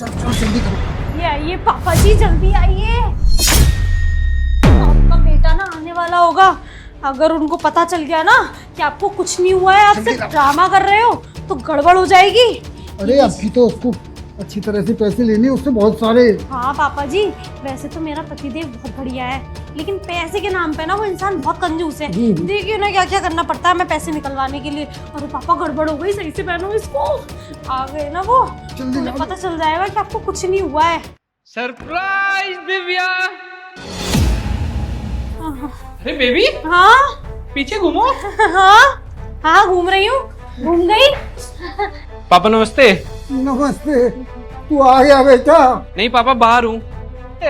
चल जल्दी करो। ये आइए पापा जी, जल्दी आइए। आपका बेटा ना आने वाला होगा। अगर उनको पता चल गया ना कि आपको कुछ नहीं हुआ है, आप सिर्फ ड्रामा कर रहे हो, तो गड़बड़ हो जाएगी। अरे अभी तो उसको अच्छी तरह से पैसे लेने उससे बहुत सारे। हाँ पापा जी, वैसे तो मेरा पतिदेव बहुत बढ़िया है, लेकिन पैसे के नाम पे ना वो इंसान बहुत कंजूस है। देखिए ना क्या क्या करना पड़ता है हमें पैसे निकलवाने के लिए। अरे पापा गड़बड़ हो गई, सही से पहनो इसको। आ गए ना वो, उन्हें पता चल जाएगा कि आपको कुछ नहीं हुआ है। सरप्राइज दिव्या। अरे बेबी, हाँ पीछे घूमो। हाँ हाँ घूम रही हूँ, घूम गई। पापा नमस्ते। नमस्ते, तू आ गया बेटा? नहीं पापा, बाहर हूँ।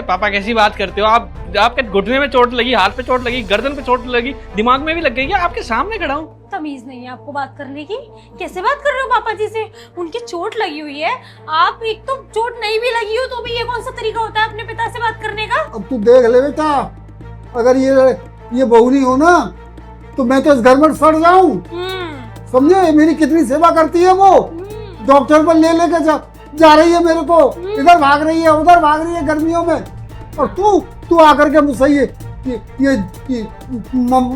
पापा कैसी बात करते हो आप? आपके घुटने में चोट लगी, हाथ पे चोट लगी, गर्दन पे चोट लगी, दिमाग में भी लग गई क्या? आपके सामने खड़ा हूँ। तमीज नहीं है आपको बात करने की, कैसे बात कर रहे हो पापा जी से? उनकी चोट लगी हुई है, आप एक तो चोट नहीं भी लगी हो तो भी ये कौन सा तरीका होता है अपने पिता से बात करने का? अब तू देख ले बेटा, अगर ये बहू नहीं हो ना तो मैं तो इस घर में सड़ जाऊं। समझे? मेरी कितनी सेवा करती है वो। डॉक्टर पर ले लेके जा रही है मेरे को, इधर भाग रही है, उधर भाग रही है गर्मियों में, और तू आकर के मुझसे ये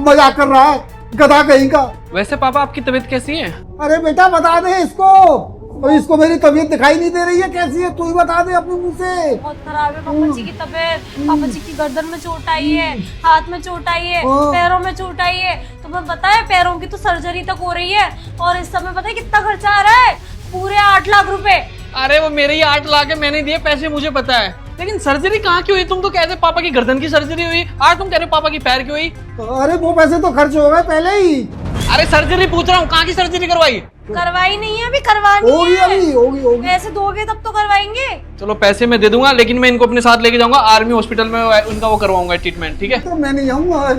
मजाक कर रहा है, गधा कहीं का। वैसे पापा आपकी तबीयत कैसी है? अरे बेटा बता दे इसको, और इसको मेरी तबीयत दिखाई नहीं दे रही है कैसी है, तू ही बता दे अपने मुंह से। बहुत खराब है पापा जी की तबीयत। पापा जी की गर्दन में चोट आई है, हाथ में चोट आई है, पैरों में चोट आई है। तुम्हें पता है पैरों की तो सर्जरी तक हो रही है, और इस समय पता है कितना खर्चा आ रहा है? पूरे 8 लाख रुपए। अरे वो मेरे ही 8 लाख है, मैंने दिए पैसे, मुझे पता है। लेकिन सर्जरी कहाँ की हुई? तुम तो कहते पापा की गर्दन की सर्जरी हुई, आज तुम कह रहे हो पापा की पैर की हुई। अरे वो पैसे तो खर्च हो गए पहले ही। अरे सर्जरी पूछ रहा हूँ, कहाँ की सर्जरी करवाई? करवाई नहीं है, अभी करवानी होगी, है। अभी होगी। पैसे दोगे तब तो करवाएंगे। चलो पैसे मैं दे दूंगा, लेकिन मैं इनको अपने साथ लेके जाऊंगा आर्मी हॉस्पिटल में, उनका वो करवाऊंगा ट्रीटमेंट, ठीक है? तो मैं नहीं जाऊंगा,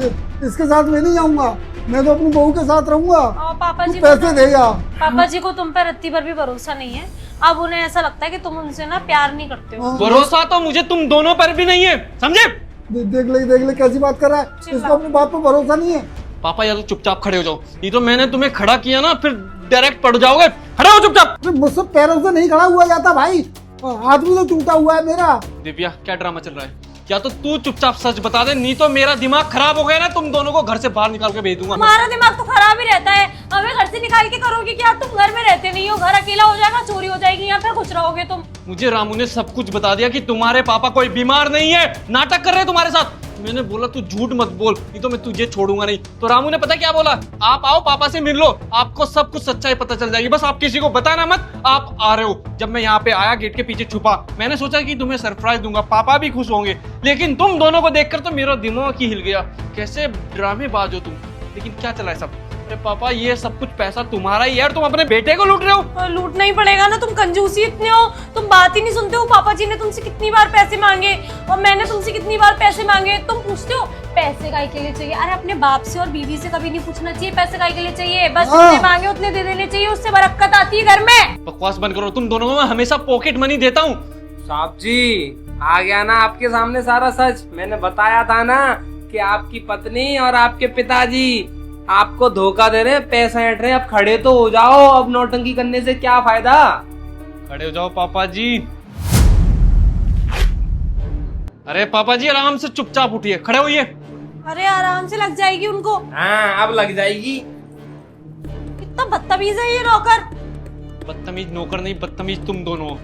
इसके साथ मैं नहीं जाऊंगा, मैं तो अपनी बहू के साथ रहूंगा। और पापा जी पैसे देगा। पापा जी को तुम पर रत्ती पर भी भरोसा नहीं है। अब उन्हें ऐसा लगता है कि तुम उनसे ना प्यार नहीं करते हो। भरोसा तो मुझे तुम दोनों पर भी नहीं है, समझे? देख ले कैसी बात कर रहा है, इसको अपनी बात पर भरोसा नहीं है। पापा या तो चुपचाप खड़े हो जाओ, ये तो मैंने तुम्हें खड़ा किया ना, फिर डायरेक्ट पड़ जाओगे। खड़े हो चुपचाप। मुझसे पैरों से नहीं खड़ा हुआ जाता भाई, हाथ भी तो टूटा हुआ है मेरा। दिव्या क्या ड्रामा चल रहा है? या तो तू चुपचाप सच बता दे, नहीं तो मेरा दिमाग खराब हो गया ना, तुम दोनों को घर से बाहर निकाल के भेज दूंगा। हमारा दिमाग तो खराब ही रहता है, हमें घर से निकाल के करोगे क्या? तुम घर में रहते नहीं हो, घर अकेला हो जाएगा, चोरी हो जाएगी, यहाँ फिर खुश रहोगे तुम। मुझे रामू ने सब कुछ बता दिया कि तुम्हारे पापा कोई बीमार नहीं है, नाटक कर रहे हैं तुम्हारे साथ। मैंने बोला तू झूठ मत बोल, नहीं तो मैं तुझे छोड़ूंगा नहीं। तो रामू ने पता क्या बोला? आप आओ पापा से मिल लो, आपको सब कुछ सच्चाई पता चल जाएगी, बस आप किसी को बताना मत आप आ रहे हो। जब मैं यहाँ पे आया गेट के पीछे छुपा, मैंने सोचा कि तुम्हें सरप्राइज दूंगा, पापा भी खुश होंगे, लेकिन तुम दोनों को देखकर तो मेरा दिमाग ही हिल गया। कैसे ड्रामेबाज हो तुम। लेकिन क्या चला है सब? अरे पापा ये सब कुछ पैसा तुम्हारा ही है, और तुम अपने बेटे को लूट रहे हो। लूटना ही पड़ेगा ना, तुम कंजूसी इतने हो, तुम बात ही नहीं सुनते हो। पापा जी ने तुमसे कितनी बार पैसे मांगे, और मैंने तुमसे कितनी बार पैसे मांगे, तुम पूछते हो पैसे काहे के लिए चाहिए? अरे अपने बाप से और बीवी से कभी नहीं पूछना चाहिए पैसे काहे के लिए चाहिए, बस जितने मांगे उतने दे देने चाहिए, उससे बरकत आती है घर में। बकवास बंद करो, तुम दोनों को मैं हमेशा पॉकेट मनी देता हूँ। साहब जी आ गया ना आपके सामने सारा सच। मैंने बताया था ना कि आपकी पत्नी और आपके पिताजी आपको धोखा दे रहे हैं, पैसे ऐंठ रहे हैं। अब खड़े तो हो जाओ, अब नौटंकी करने से क्या फायदा। खड़े हो जाओ पापा जी। अरे पापा जी आराम से चुपचाप उठिए, खड़े होइए। अरे आराम से लग जाएगी उनको। हाँ अब लग जाएगी। कितना बदतमीज है ये नौकर। बदतमीज नौकर नहीं, बदतमीज तुम दोनों।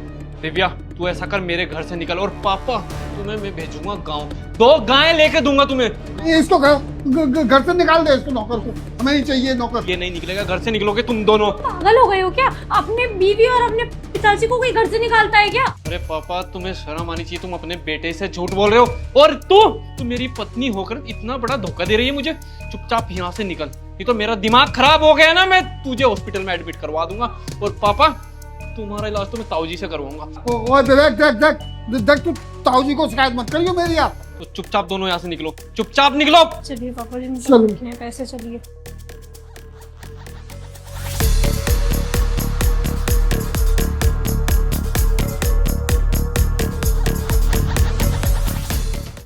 दिव्या तू ऐसा कर, मेरे घर से निकल, और पापा तुम्हें मैं भेजूंगा गांव, 2 गायें लेके दूंगा तुम्हें। इसको घर से निकाल दे, इसको नौकर को, हमें नहीं चाहिए नौकर। ये नहीं निकलेगा, घर से निकलोगे तुम दोनों। पागल हो गए हो क्या? अपने बीवी और अपने पिताजी को कोई घर से निकालता है क्या? अरे पापा तुम्हें शर्म आनी चाहिए, तुम अपने बेटे से झूठ बोल रहे हो, और तू मेरी पत्नी होकर इतना बड़ा धोखा दे रही है मुझे। चुपचाप यहाँ से निकल, नहीं तो मेरा दिमाग खराब हो गया ना, मैं तुझे हॉस्पिटल में एडमिट करवा दूंगा। और पापा तुम्हारा इलाज तो मैं ताऊजी से करवाऊंगा। देख तू ताऊजी को शिकायत मत करियो मेरी यार। तो चुपचाप दोनों यहाँ से निकलो, चुपचाप निकलो। चलिए पापा जी, चलो। पैसे चलिए।